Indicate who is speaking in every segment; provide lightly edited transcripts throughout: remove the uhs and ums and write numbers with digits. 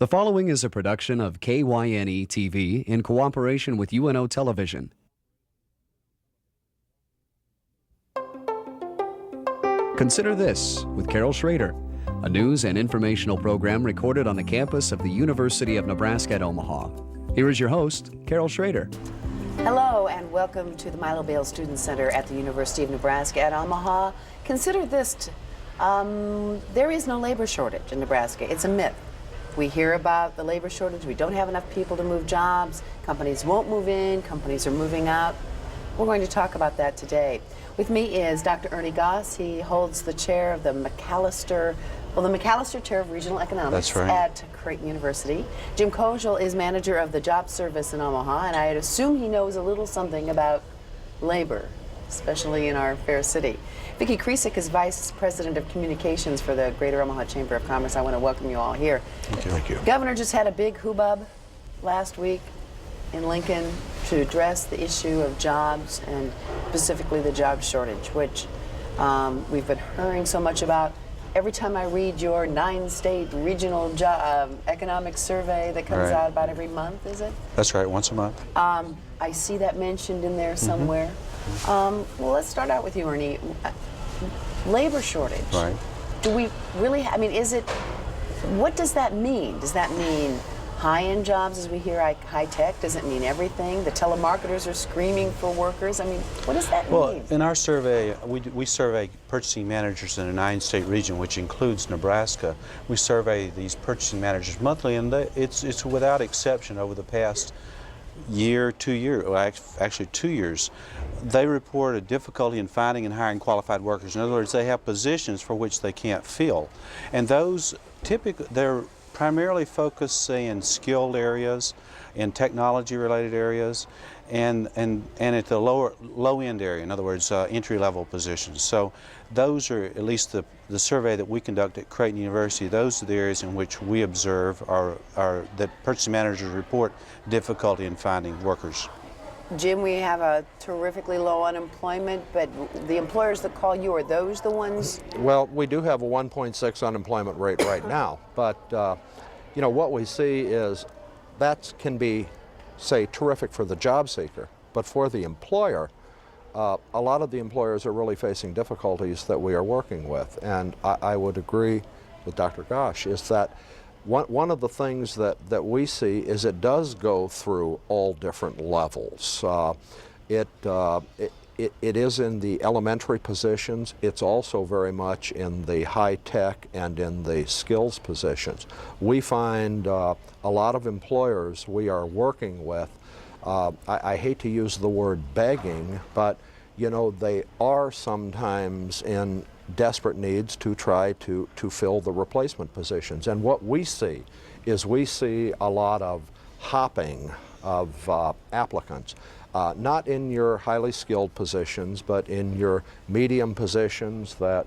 Speaker 1: The following is a production of KYNE TV in cooperation with UNO Television. Consider This with Carol Schrader, a news and informational program recorded on the campus of the University of Nebraska at Omaha. Here is your host, Carol Schrader.
Speaker 2: Hello and welcome to the Milo Bale Student Center at the University of Nebraska at Omaha. Consider this, there is no labor shortage in Nebraska. It's a myth. We hear about the labor shortage. We don't have enough people to move jobs. Companies won't move in. Companies are moving out. We're going to talk about that today. With me is Dr. Ernie Goss. He holds the chair of the McAllister Chair of Regional Economics at Creighton University. Jim Kozel is manager of the Job Service in Omaha, and I'd assume he knows a little something about labor, especially in our fair city. Vicki Kriesik is Vice President of Communications for the Greater Omaha Chamber of Commerce. I want to welcome you all here.
Speaker 3: Thank you. Thank you.
Speaker 2: Governor just had a big hubbub last week in Lincoln to address the issue of jobs and specifically the job shortage, which we've been hearing so much about. Every time I read your 9-state regional economic survey that comes out about every month, is it?
Speaker 3: That's right, once a month.
Speaker 2: I see that mentioned in there somewhere. Well, let's start out with you, Ernie. Labor shortage.
Speaker 3: Right.
Speaker 2: Do we really, what does that mean? Does that mean high-end jobs as we hear high-tech? Does it mean everything? The telemarketers are screaming for workers. I mean, what does that mean?
Speaker 3: Well, in our survey, we survey purchasing managers in a 9-state region, which includes Nebraska. We survey these purchasing managers monthly, and it's without exception over the past year, 2 years, well, actually 2 years, they report a difficulty in finding and hiring qualified workers. In other words, they have positions for which they can't fill. And those typically, they're primarily focused, say, in skilled areas, in technology-related areas, and at the low-end area, in other words, entry-level positions. So those are, at least the survey that we conduct at Creighton University, those are the areas in which we observe that purchasing managers report difficulty in finding workers.
Speaker 2: Jim, we have a terrifically low unemployment, but the employers that call you, are those the ones?
Speaker 4: Well, we do have a 1.6 unemployment rate right now, but you know, what we see is that can be, say, terrific for the job seeker, but for the employer, a lot of the employers are really facing difficulties that we are working with. And I would agree with Dr. Goss, is that one of the things that we see is it does go through all different levels. It is in the elementary positions. It's also very much in the high tech and in the skills positions. We find a lot of employers we are working with, I hate to use the word begging, but you know, they are sometimes in desperate needs to try to fill the replacement positions. And what we see is a lot of hopping of applicants. Not in your highly skilled positions, but in your medium positions that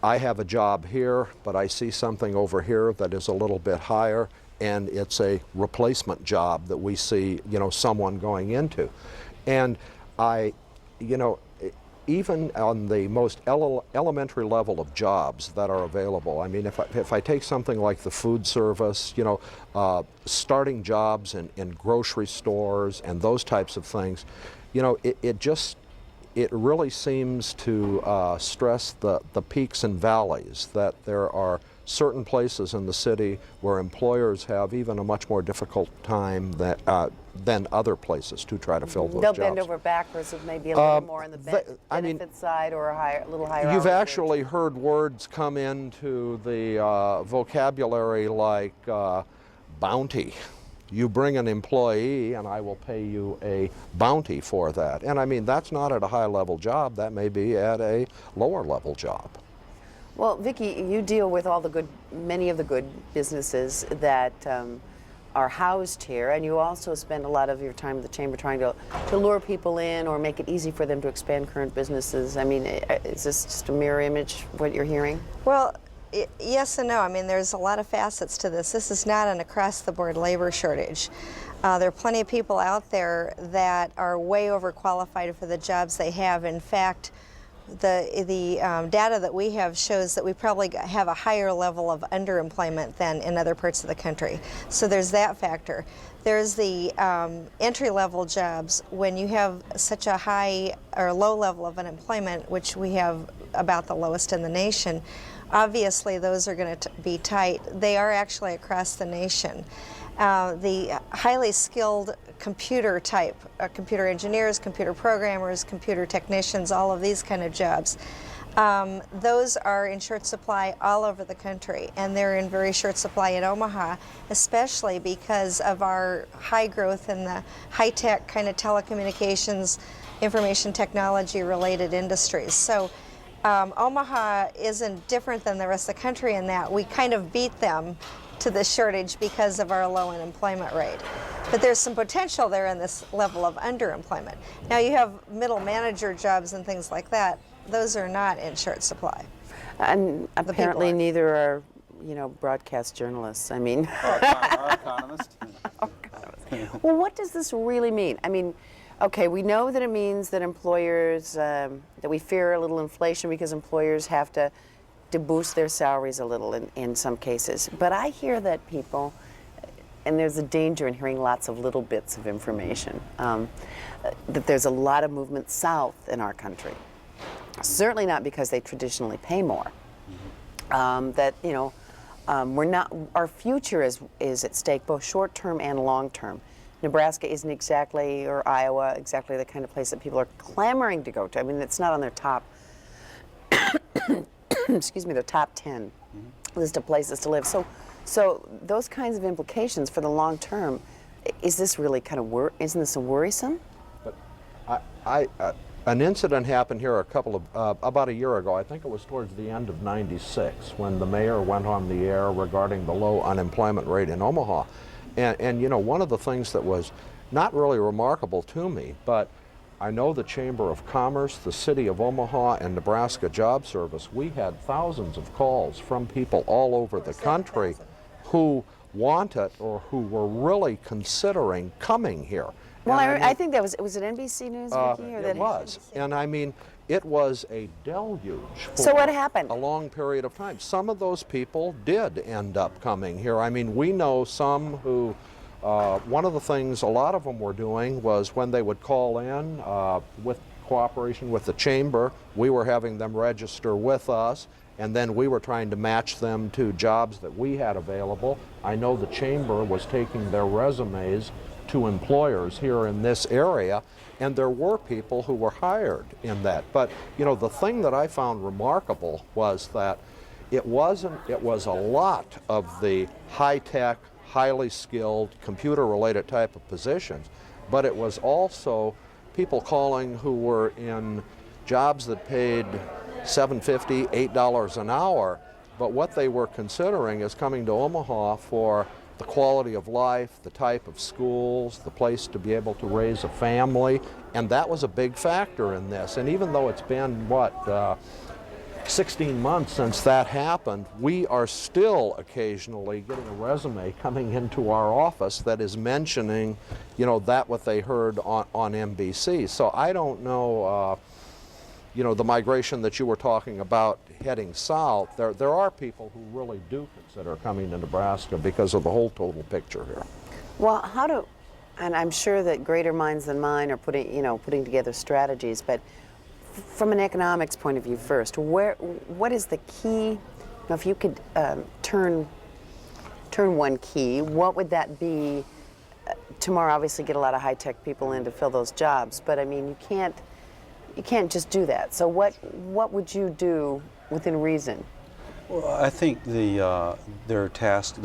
Speaker 4: I have a job here, but I see something over here that is a little bit higher, and it's a replacement job that we see, you know, someone going into. And even on the most elementary level of jobs that are available, I mean, if I take something like the food service, you know, starting jobs in grocery stores and those types of things, you know, it really seems to stress the peaks and valleys, that there are certain places in the city where employers have even a much more difficult time than other places to try to fill those jobs.
Speaker 2: They'll bend over backwards with maybe a little more on the benefit side or a little higher.
Speaker 4: You've actually heard words come into the vocabulary like bounty. You bring an employee and I will pay you a bounty for that. And I mean, that's not at a high level job, that may be at a lower level job.
Speaker 2: Well, Vicki, you deal with many of the good businesses that are housed here, and you also spend a lot of your time at the Chamber trying to lure people in or make it easy for them to expand current businesses. I mean, is this just a mirror image of what you're hearing?
Speaker 5: Well, yes and no. I mean, there's a lot of facets to this. This is not an across-the-board labor shortage. There are plenty of people out there that are way overqualified for the jobs they have. In fact, The data that we have shows that we probably have a higher level of underemployment than in other parts of the country. So there's that factor. There's the entry-level jobs. When you have such a high or low level of unemployment, which we have about the lowest in the nation, obviously those are going to be tight. They are actually across the nation. The highly skilled computer type, computer engineers, computer programmers, computer technicians, all of these kind of jobs, those are in short supply all over the country, and they're in very short supply in Omaha, especially because of our high growth in the high-tech kind of telecommunications, information technology related industries. So Omaha isn't different than the rest of the country in that we kind of beat them to the shortage because of our low unemployment rate. But there's some potential there in this level of underemployment. Now you have middle manager jobs and things like that. Those are not in short supply.
Speaker 2: And apparently neither are, you know, broadcast journalists. I mean,
Speaker 3: Our economist.
Speaker 2: well, what does this really mean? I mean, okay, we know that it means that employers, that we fear a little inflation because employers have to boost their salaries a little in some cases. But I hear that people, and there's a danger in hearing lots of little bits of information, that there's a lot of movement south in our country. Certainly not because they traditionally pay more. That, you know, we're not, our future is at stake, both short term and long term. Nebraska isn't exactly, or Iowa, exactly the kind of place that people are clamoring to go to. I mean, it's not on their top, excuse me, their top 10 list of places to live. So those kinds of implications for the long term, is this really kind of isn't this a worrisome?
Speaker 4: But an incident happened here about a year ago. I think it was towards the end of '96 when the mayor went on the air regarding the low unemployment rate in Omaha. And you know, one of the things that was not really remarkable to me, but I know the Chamber of Commerce, the City of Omaha, and Nebraska Job Service, we had thousands of calls from people all over the country who wanted or who were really considering coming here.
Speaker 2: Well, I think that was it NBC News, Vicki? Or
Speaker 4: it was. And I mean, it was a deluge for
Speaker 2: So what happened?
Speaker 4: a long period of time. Some of those people did end up coming here. I mean, we know some who, one of the things a lot of them were doing was when they would call in with cooperation with the chamber, we were having them register with us, and then we were trying to match them to jobs that we had available. I know the chamber was taking their resumes to employers here in this area, and there were people who were hired in that. But you know, the thing that I found remarkable was that it was a lot of the high-tech, highly skilled, computer-related type of positions, but it was also people calling who were in jobs that paid $7.50, $8 an hour, but what they were considering is coming to Omaha for the quality of life, the type of schools, the place to be able to raise a family, and that was a big factor in this. And even though it's been, 16 months since that happened, we are still occasionally getting a resume coming into our office that is mentioning, you know, that what they heard on NBC. So I don't know, you know, the migration that you were talking about heading south, there are people who really do consider coming to Nebraska because of the whole total picture here.
Speaker 2: Well, and I'm sure that greater minds than mine are putting together strategies, but from an economics point of view first, what is the key? You know, if you could turn one key, what would that be? Tomorrow, obviously, get a lot of high-tech people in to fill those jobs, but I mean, you can't just do that. So what would you do within reason?
Speaker 3: Well, I think the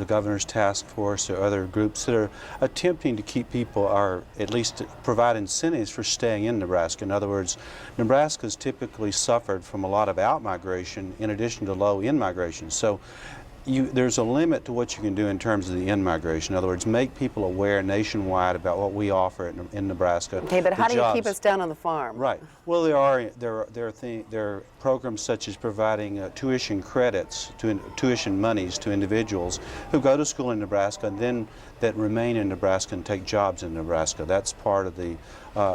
Speaker 3: governor's task force or other groups that are attempting to keep people, are at least to provide incentives for staying in Nebraska. In other words, Nebraska's typically suffered from a lot of out-migration in addition to low in-migration. So there's a limit to what you can do in terms of the in-migration. In other words, make people aware nationwide about what we offer in Nebraska.
Speaker 2: Okay, but how do you keep us down on the farm?
Speaker 3: Right. Well, there are programs such as providing tuition credits, tuition monies to individuals who go to school in Nebraska and then that remain in Nebraska and take jobs in Nebraska. That's part of the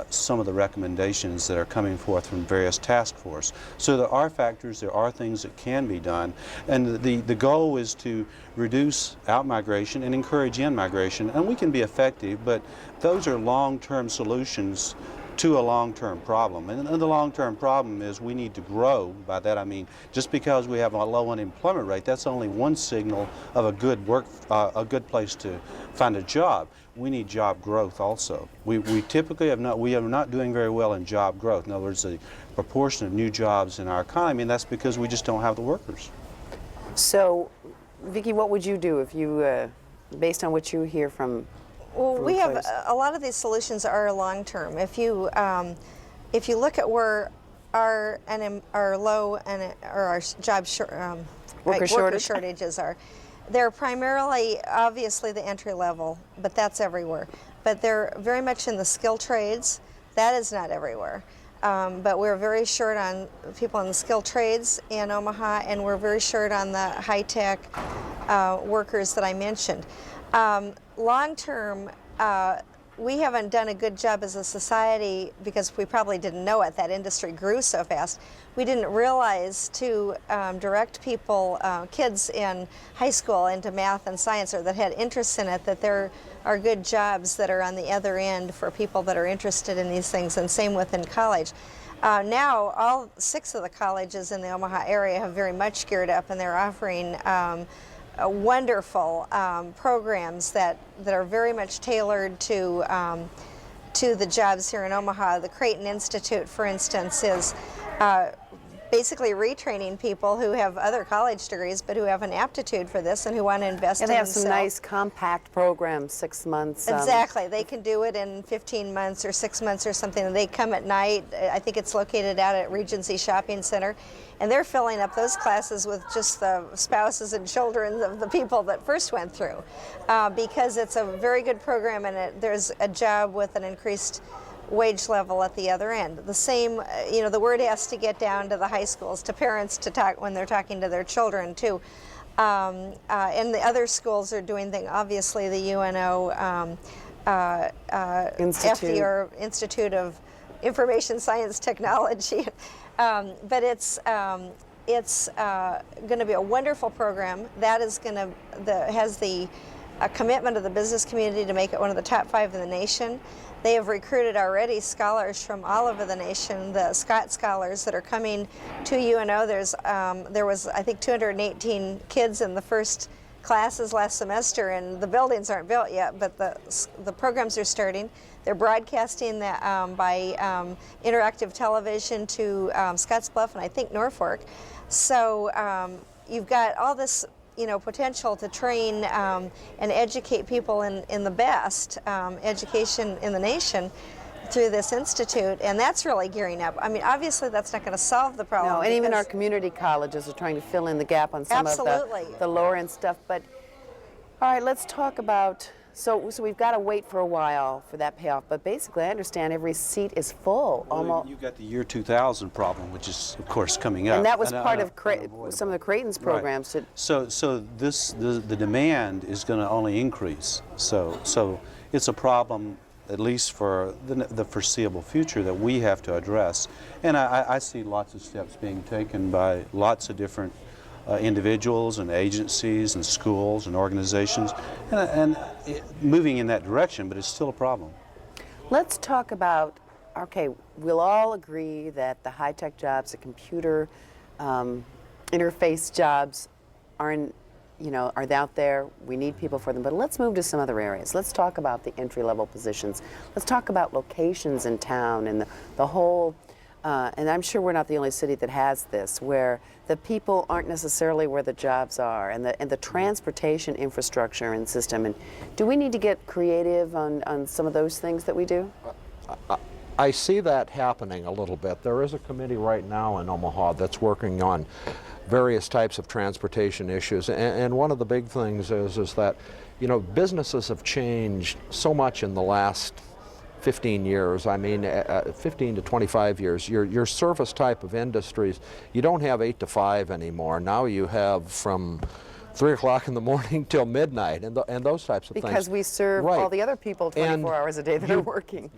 Speaker 3: some of the recommendations that are coming forth from various task force. So there are factors, there are things that can be done, and the goal is to reduce out-migration and encourage in-migration, and we can be effective, but those are long-term solutions to a long-term problem. And the long-term problem is we need to grow. By that I mean, just because we have a low unemployment rate, that's only one signal of a good place to find a job. We need job growth also. We typically are not doing very well in job growth. In other words, the proportion of new jobs in our economy, and that's because we just don't have the workers.
Speaker 2: So, Vicki, what would you do if you, based on what you hear from?
Speaker 5: Well, we have a lot of these solutions are long term. If you look at where our low and our job worker shortages are, they're primarily obviously the entry level, but that's everywhere. But they're very much in the skilled trades. That is not everywhere. But we're very short on people in the skilled trades in Omaha, and we're very short on the high-tech workers that I mentioned. Long term, we haven't done a good job as a society because we probably didn't know it. That industry grew so fast. We didn't realize to direct people, kids in high school, into math and science, or that had interests in it, that there are good jobs that are on the other end for people that are interested in these things, and same within college. Now, all 6 of the colleges in the Omaha area have very much geared up, and they're offering wonderful programs that are very much tailored to the jobs here in Omaha. The Creighton Institute, for instance, is basically retraining people who have other college degrees but who have an aptitude for this and who want to invest in themselves.
Speaker 2: And they have some nice compact programs, 6 months.
Speaker 5: Exactly. They can do it in 15 months or 6 months or something. They come at night. I think it's located out at Regency Shopping Center. And they're filling up those classes with just the spouses and children of the people that first went through, because it's a very good program, and there's a job with an increased wage level at the other end. The same, the word has to get down to the high schools, to parents to talk when they're talking to their children too. And the other schools are doing things. Obviously, the UNO FDR, Institute of Information Science Technology. But it's going to be a wonderful program that is has the commitment of the business community to make it one of the top 5 in the nation. They have recruited already scholars from all over the nation, the Scott Scholars that are coming to UNO. There was, I think, 218 kids in the first classes last semester, and the buildings aren't built yet, but the programs are starting. They're broadcasting that by interactive television to Scottsbluff and I think Norfolk. So you've got all this potential to train and educate people in the best education in the nation through this institute, and that's really gearing up. I mean, obviously that's not going to solve the problem.
Speaker 2: No, and even our community colleges are trying to fill in the gap on some of the lower end stuff. But all right, let's talk about, so we've got to wait for a while for that payoff, but basically I understand every seat is full.
Speaker 3: Well, you've got the year 2000 problem, which is of course coming up.
Speaker 2: And that was part of some of the Creighton's programs.
Speaker 3: Right. So the demand is going to only increase. So it's a problem, at least for the foreseeable future, that we have to address. And I see lots of steps being taken by lots of different individuals and agencies and schools and organizations, and moving in that direction, but it's still a problem.
Speaker 2: Let's talk about, okay, we'll all agree that the high-tech jobs, the computer interface jobs are out there. We need people for them, but let's move to some other areas. Let's talk about the entry-level positions. Let's talk about locations in town and the whole, and I'm sure we're not the only city that has this, where the people aren't necessarily where the jobs are, and the transportation infrastructure and system. And do we need to get creative on some of those things that we do?
Speaker 4: I see that happening a little bit. There is a committee right now in Omaha that's working on various types of transportation issues, and one of the big things is that businesses have changed so much in the last 15 years, I mean 15 to 25 years, your service type of industries, you don't have 8 to 5 anymore. Now you have from 3 o'clock in the morning till midnight, and those types of things.
Speaker 2: Because we serve all the other people 24 hours a day that are working.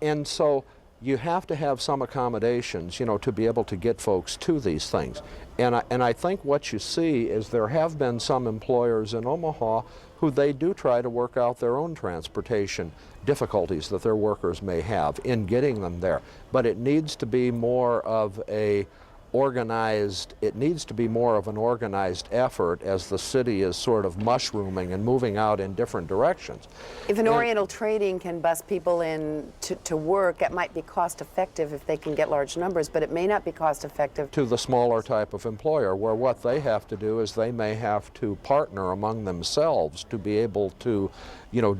Speaker 4: And so you have to have some accommodations, to be able to get folks to these things. And I think what you see is there have been some employers in Omaha who they do try to work out their own transportation difficulties that their workers may have in getting them there. But it needs to be more of an organized effort as the city is sort of mushrooming and moving out in different directions.
Speaker 2: If an Oriental Trading can bus people in to work, it might be cost effective if they can get large numbers, but it may not be cost effective
Speaker 4: to the smaller type of employer, where what they have to do is they may have to partner among themselves to be able to,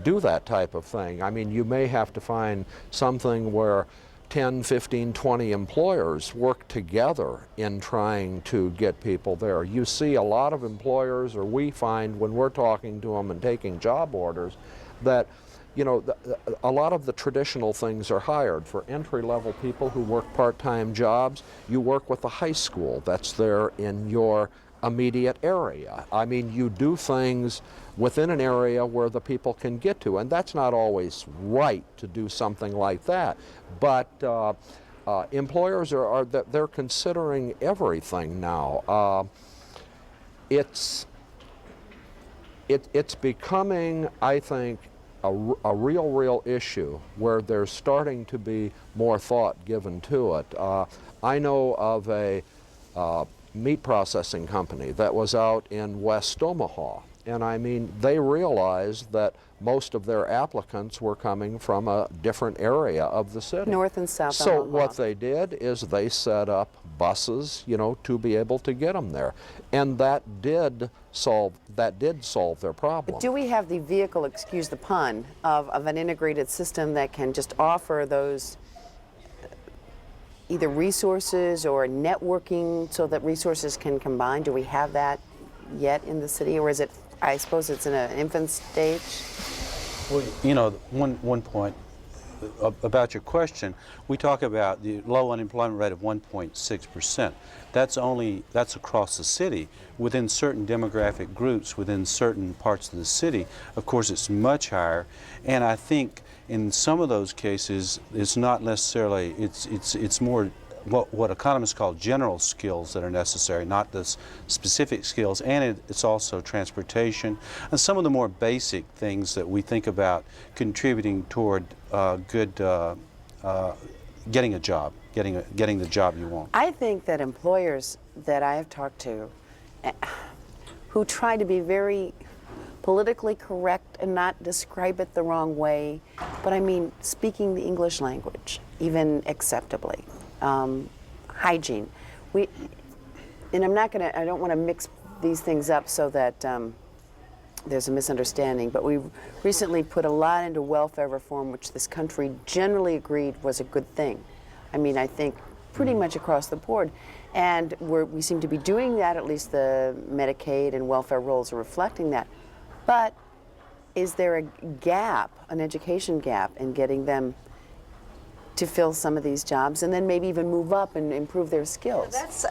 Speaker 4: do that type of thing. I mean, you may have to find something where 10, 15, 20 employers work together in trying to get people there. You see a lot of employers, or we find when we're talking to them and taking job orders, that a lot of the traditional things are hired. For entry-level people who work part-time jobs, you work with the high school that's there in your immediate area. I mean, you do things within an area where the people can get to, and that's not always right to do something like that. But employers they're considering everything now. It's becoming, I think, a real issue where there's starting to be more thought given to it. I know of a meat processing company that was out in West Omaha, and I mean, they realized that most of their applicants were coming from a different area of the city.
Speaker 2: North and South
Speaker 4: So
Speaker 2: Omaha.
Speaker 4: what they did is they set up buses, to be able to get them there, and that did solve their problem.
Speaker 2: Do we have the vehicle, excuse the pun, of an integrated system that can just offer those either resources or networking so that resources can combine? Do we have that yet in the city, or is it, I suppose it's in an infant stage?
Speaker 3: Well, one point about your question, we talk about the low unemployment rate of 1.6%. That's across the city. Within certain demographic groups, within certain parts of the city, of course, it's much higher. And I think in some of those cases, it's not necessarily, it's more what economists call general skills that are necessary, not the specific skills, and it's also transportation and some of the more basic things that we think about contributing toward getting a job, getting the job you want.
Speaker 2: I think that employers that I have talked to who try to be very politically correct and not describe it the wrong way, but I mean speaking the English language, even acceptably. Hygiene. And I don't want to mix these things up so that there's a misunderstanding, but we recently put a lot into welfare reform, which this country generally agreed was a good thing. I mean, I think pretty much across the board. And we seem to be doing that, at least the Medicaid and welfare rolls are reflecting that. But is there a gap, an education gap, in getting them to fill some of these jobs and then maybe even move up and improve their skills?
Speaker 5: That's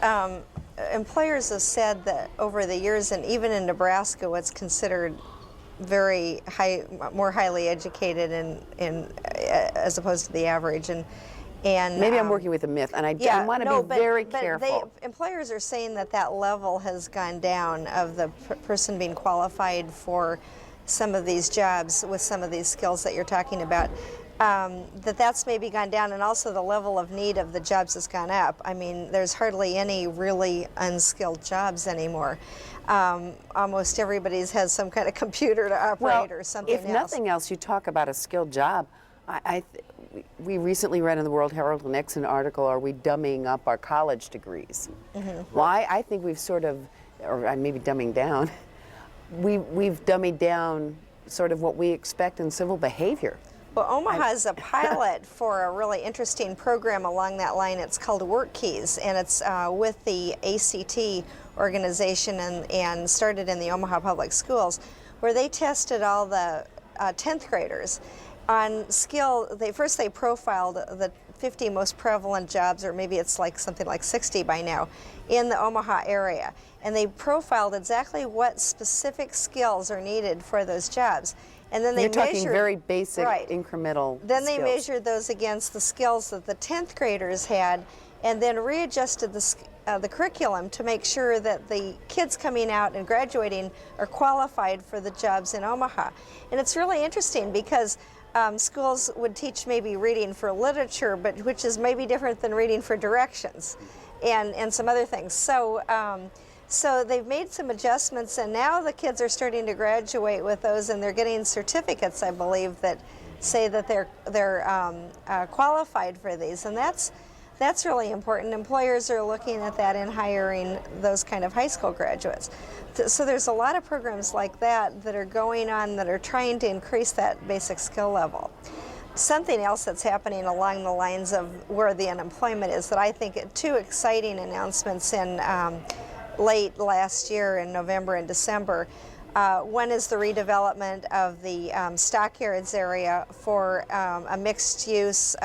Speaker 5: employers have said that over the years, and even in Nebraska, what's considered very high, more highly educated as opposed to the average, and
Speaker 2: maybe I'm working with a myth, and I want to be very careful.
Speaker 5: Employers are saying that level has gone down of the person being qualified for some of these jobs with some of these skills that you're talking about. That's maybe gone down, and also the level of need of the jobs has gone up. I mean, there's hardly any really unskilled jobs anymore. Almost everybody's has some kind of computer to operate or something else.
Speaker 2: If nothing else, you talk about a skilled job. We recently read in the World Herald Nixon article, are we dumbing up our college degrees? Mm-hmm. Why? I think we've sort of, or maybe dumbing down, we've dummied down sort of what we expect in civil behavior.
Speaker 5: Well, Omaha is a pilot for a really interesting program along that line. It's called Work Keys, and it's with the ACT organization and started in the Omaha Public Schools, where they tested all the 10th graders. on skill, they profiled the 50 most prevalent jobs, or maybe it's like something like 60 by now, in the Omaha area. And they profiled exactly what specific skills are needed for those jobs. And then they
Speaker 2: You're talking
Speaker 5: measured,
Speaker 2: very basic,
Speaker 5: right.
Speaker 2: incremental
Speaker 5: Then they
Speaker 2: skills.
Speaker 5: measured those against the skills that the 10th graders had, and then readjusted the curriculum to make sure that the kids coming out and graduating are qualified for the jobs in Omaha. And it's really interesting because schools would teach maybe reading for literature, but which is maybe different than reading for directions and some other things. So, so they've made some adjustments, and now the kids are starting to graduate with those, and they're getting certificates, I believe, that say that they're qualified for these, and that's really important. Employers are looking at that in hiring those kind of high school graduates. So there's a lot of programs like that that are going on that are trying to increase that basic skill level. Something else that's happening along the lines of where the unemployment is that I think two exciting announcements in late last year in November and December. One is the redevelopment of the Stockyards area for a mixed-use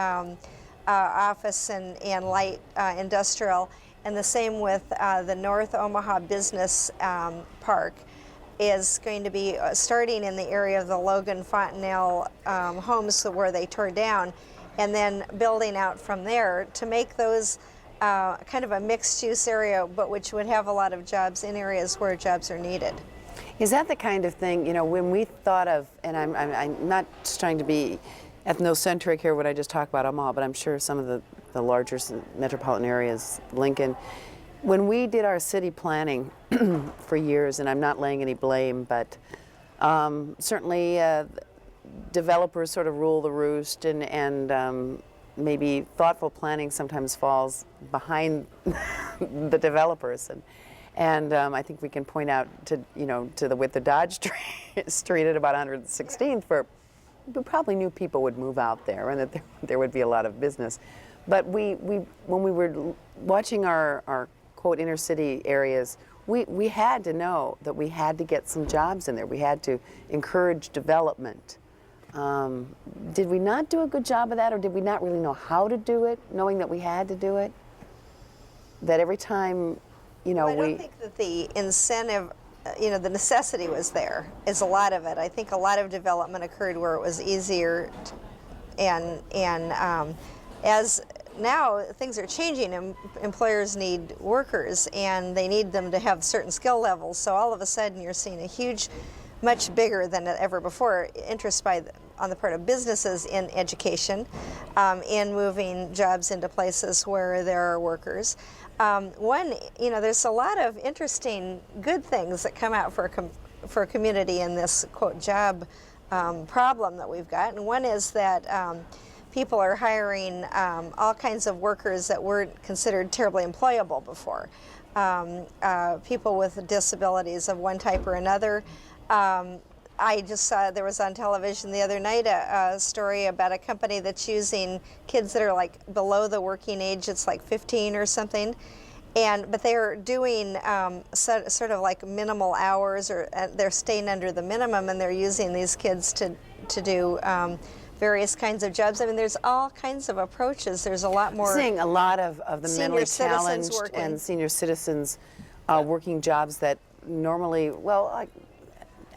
Speaker 5: office and light industrial, and the same with the North Omaha Business Park is going to be starting in the area of the Logan Fontanelle homes where they tore down, and then building out from there to make those kind of a mixed-use area, but which would have a lot of jobs in areas where jobs are needed.
Speaker 2: Is that the kind of thing, you know, when we thought of, and I'm not just trying to be ethnocentric here when I just talk about Omaha, but I'm sure some of the larger metropolitan areas, Lincoln, when we did our city planning for years, and I'm not laying any blame, but certainly developers sort of rule the roost, and maybe thoughtful planning sometimes falls behind the developers, and I think we can point out to the width of Dodge Street at about 116th for we probably knew people would move out there and that there would be a lot of business. But when we were watching our quote inner city areas, we had to know that we had to get some jobs in there. We had to encourage development. Did we not do a good job of that, or did we not really know how to do it, knowing that we had to do it? That every time,
Speaker 5: I don't think that the incentive, the necessity was there, is a lot of it. I think a lot of development occurred where it was easier, and as now things are changing, employers need workers, and they need them to have certain skill levels, so all of a sudden you're seeing a huge, much bigger than ever before, interest on the part of businesses in education, in moving jobs into places where there are workers. There's a lot of interesting good things that come out for a community in this, quote, job problem that we've got. And one is that people are hiring all kinds of workers that weren't considered terribly employable before. People with disabilities of one type or another. I just saw, there was on television the other night a story about a company that's using kids that are like below the working age, it's like 15 or something, but they're doing sort of like minimal hours, or they're staying under the minimum, and they're using these kids to do various kinds of jobs. I mean, there's all kinds of approaches. There's a lot more.
Speaker 2: Seeing a lot of the mentally challenged
Speaker 5: working.
Speaker 2: and senior citizens working jobs that normally, like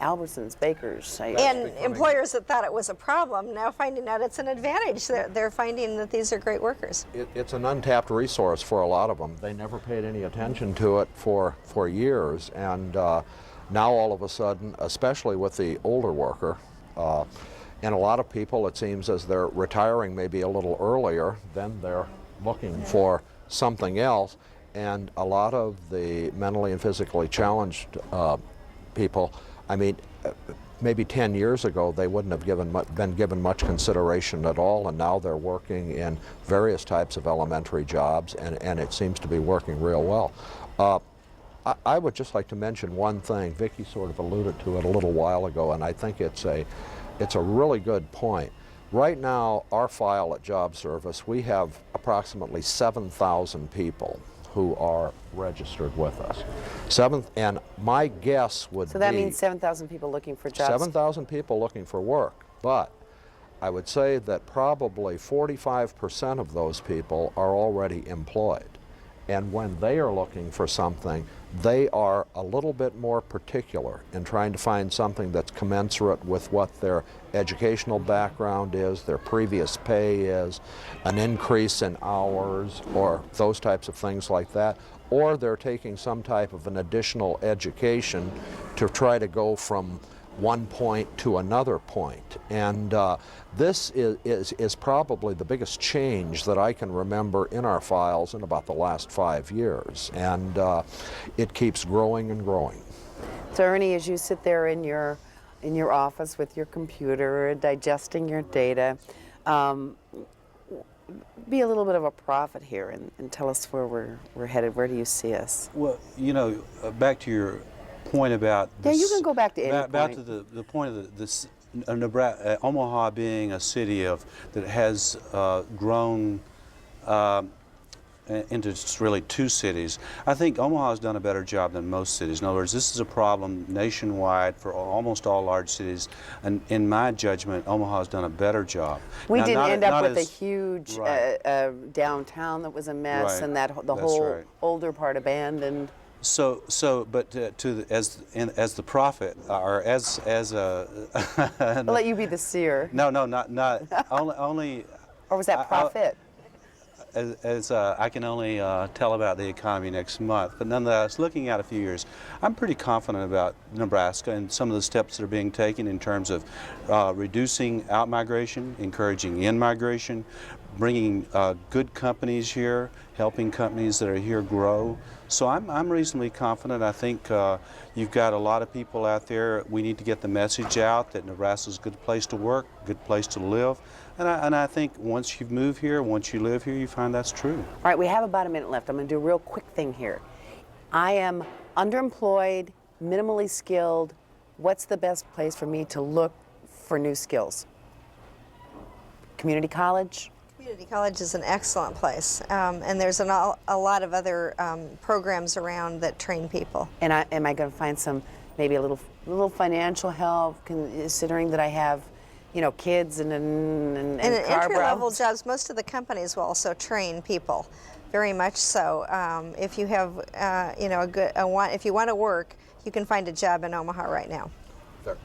Speaker 2: Albertsons, bakers.
Speaker 5: And employers that thought it was a problem now finding out it's an advantage. They're finding that these are great workers.
Speaker 4: It's an untapped resource for a lot of them. They never paid any attention to it for years, and now all of a sudden, especially with the older worker, and a lot of people, it seems, as they're retiring maybe a little earlier, then they're looking for something else, and a lot of the mentally and physically challenged people, I mean, maybe 10 years ago they wouldn't have been given much consideration at all, and now they're working in various types of elementary jobs, and it seems to be working real well. I would just like to mention one thing. Vicki sort of alluded to it a little while ago, and I think it's a really good point. Right now, our file at Job Service, we have approximately 7,000 people who are registered with us. And my guess would be...
Speaker 2: So that means 7,000 people looking for jobs.
Speaker 4: 7,000 people looking for work. But I would say that probably 45% of those people are already employed. And when they are looking for something, they are a little bit more particular in trying to find something that's commensurate with what their educational background is, their previous pay is, an increase in hours, or those types of things like that. Or they're taking some type of an additional education to try to go from one point to another point. And this is probably the biggest change that I can remember in our files in about the last 5 years. And it keeps growing and growing.
Speaker 2: So Ernie, as you sit there in your office with your computer, digesting your data, be a little bit of a prophet here and tell us where we're headed. Where do you see us?
Speaker 3: Well, you know, back to your point about this,
Speaker 2: yeah, you can go back to any
Speaker 3: back
Speaker 2: point.
Speaker 3: to the point of this Nebraska, Omaha being a city that has grown into really two cities. I think Omaha has done a better job than most cities. In other words, this is a problem nationwide for almost all large cities, and in my judgment, Omaha has done a better job.
Speaker 2: We
Speaker 3: Now,
Speaker 2: didn't end up with a
Speaker 3: as-
Speaker 2: huge
Speaker 3: Right.
Speaker 2: downtown that was a mess,
Speaker 3: Right.
Speaker 2: and the
Speaker 3: That's
Speaker 2: whole
Speaker 3: right.
Speaker 2: older part abandoned.
Speaker 3: But as the prophet, or as a
Speaker 2: I'll let you be the seer.
Speaker 3: no, not only.
Speaker 2: Or was that prophet?
Speaker 3: As I can only tell about the economy next month, but nonetheless, looking out a few years, I'm pretty confident about Nebraska and some of the steps that are being taken in terms of reducing out-migration, encouraging in-migration, bringing good companies here, helping companies that are here grow. So I'm reasonably confident. I think you've got a lot of people out there. We need to get the message out that Nebraska is a good place to work, good place to live. And I think once you move here, once you live here, you find that's true.
Speaker 2: All right, we have about a minute left. I'm going to do a real quick thing here. I am underemployed, minimally skilled. What's the best place for me to look for new skills? Community college?
Speaker 5: Community college is an excellent place, and there's a lot of other programs around that train people.
Speaker 2: And am I going to find some, maybe a little financial help, considering that I have, you know, kids and
Speaker 5: And
Speaker 2: car
Speaker 5: entry-level
Speaker 2: brows?
Speaker 5: jobs, most of the companies will also train people, very much so. If you have, you know, if you want to work, you can find a job in Omaha right now.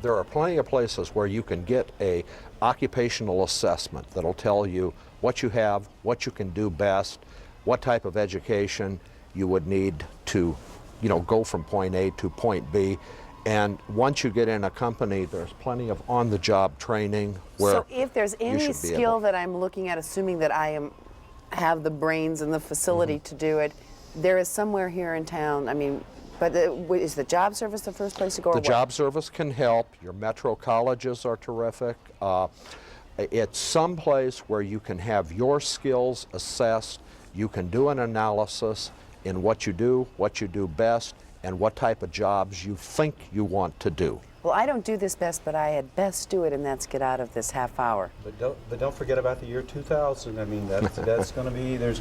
Speaker 4: There are plenty of places where you can get a occupational assessment that'll tell you what you have, what you can do best, what type of education you would need to, you know, go from point A to point B. And once you get in a company, there's plenty of on-the-job training where
Speaker 2: So if there's
Speaker 4: you
Speaker 2: any
Speaker 4: should be
Speaker 2: skill
Speaker 4: able-
Speaker 2: that I'm looking at, assuming that I have the brains and the facility
Speaker 4: Mm-hmm.
Speaker 2: to do it, there is somewhere here in town, I mean, but is the job service the first place to go? or
Speaker 4: The
Speaker 2: what?
Speaker 4: job service can help. Your metro colleges are terrific. It's someplace where you can have your skills assessed. You can do an analysis in what you do best, and what type of jobs you think you want to do.
Speaker 2: Well, I don't do this best, but I had best do it, and that's get out of this half hour.
Speaker 3: But don't forget about the year 2000. I mean, there's going to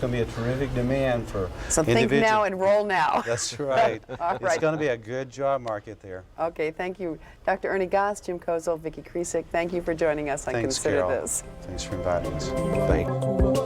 Speaker 3: be a terrific demand for
Speaker 2: So think now and roll now.
Speaker 3: That's right.
Speaker 2: All
Speaker 3: It's
Speaker 2: right.
Speaker 3: going to be a good job market there.
Speaker 2: Okay, thank you. Dr. Ernie Goss, Jim Kozel, Vicki Kresik, thank you for joining us on
Speaker 3: Thanks,
Speaker 2: Consider
Speaker 3: Carol.
Speaker 2: This.
Speaker 3: Thanks for inviting us.
Speaker 4: Thank you.